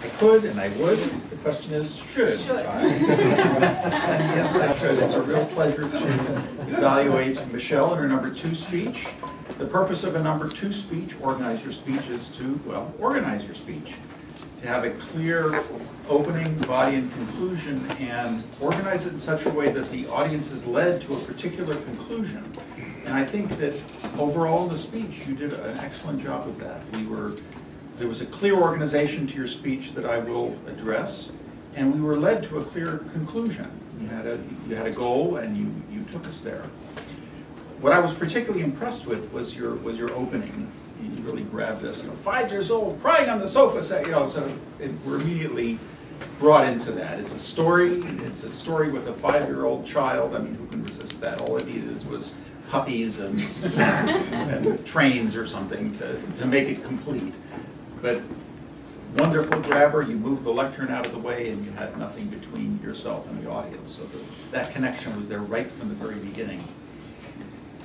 I could and I would. The question is, should I? Yes, I should. It's a real pleasure to evaluate Michelle in her number 2 speech. The purpose of a number 2 speech, organize your speech, is to, well, organize your speech. To have a clear opening, body, and conclusion, and organize it in such a way that the audience is led to a particular conclusion. And I think that overall in the speech, you did an excellent job of that. There was a clear organization to your speech that I will address, and we were led to a clear conclusion. You had a goal, and you took us there. What I was particularly impressed with was your opening. You really grabbed us. 5 years old, crying on the sofa. So we're immediately brought into that. It's a story. It's a story with a 5-year-old child. I mean, who can resist that? All it needed was puppies and, and trains or something to make it complete. But wonderful grabber. You moved the lectern out of the way, and you had nothing between yourself and the audience. So that connection was there right from the very beginning.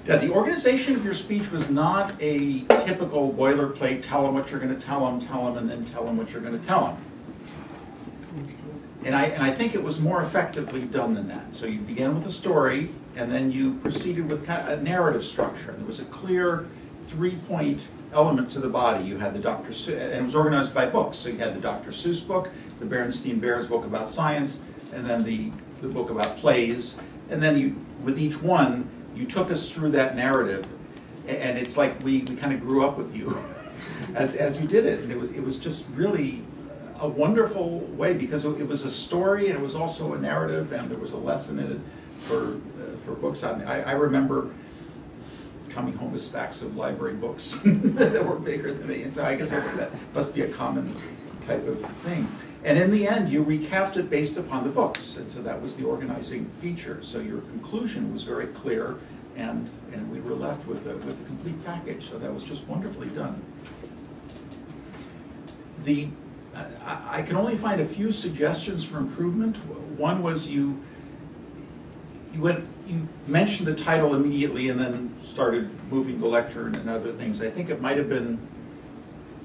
Now, the organization of your speech was not a typical boilerplate, tell them what you're going to tell them, and then tell them what you're going to tell them. And I think it was more effectively done than that. So you began with a story, and then you proceeded with kind of a narrative structure. And there was a clear 3-point element to the body. You had the Dr. Seuss, and it was organized by books. So you had the Dr. Seuss book, the Berenstain Bears book about science, and then the book about plays. And then with each one, you took us through that narrative, and it's like we kind of grew up with you as you did it. And it was just really a wonderful way, because it was a story, and it was also a narrative, and there was a lesson in it for books. I remember coming home with stacks of library books that were bigger than me, and so I guess that must be a common type of thing. And in the end, you recapped it based upon the books, and so that was the organizing feature. So your conclusion was very clear, and we were left with a complete package. So that was just wonderfully done. I can only find a few suggestions for improvement. One was you mentioned the title immediately and then started moving the lectern and other things. I think it might have been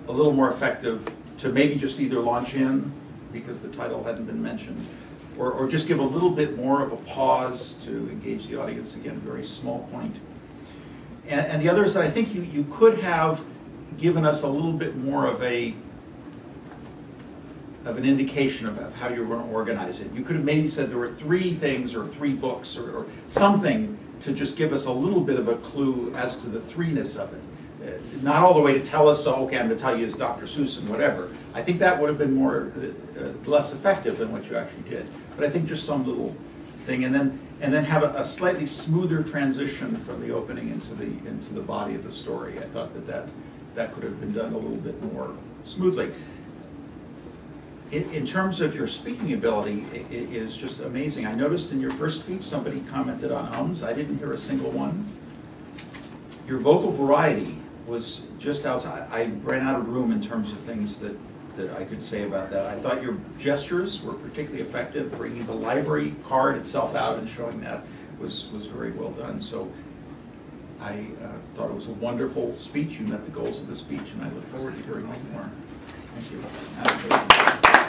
a little more effective to maybe just either launch in because the title hadn't been mentioned, or just give a little bit more of a pause to engage the audience. Again, a very small point. And the other is that I think you could have given us a little bit more of an indication of how you were going to organize it. You could have maybe said there were 3 things or 3 books or something to just give us a little bit of a clue as to the 3-ness of it. Not all the way to tell us, so, okay, I'm going to tell you it's Dr. Seuss and whatever. I think that would have been less effective than what you actually did. But I think just some little thing, and then have a slightly smoother transition from the opening into the body of the story. I thought that could have been done a little bit more smoothly. In terms of your speaking ability, it is just amazing. I noticed in your first speech somebody commented on ums. I didn't hear a single one. Your vocal variety was just outside. I ran out of room in terms of things that I could say about that. I thought your gestures were particularly effective. Bringing the library card itself out and showing that was very well done. So I thought it was a wonderful speech. You met the goals of the speech, and I look forward to hearing more. Thank you.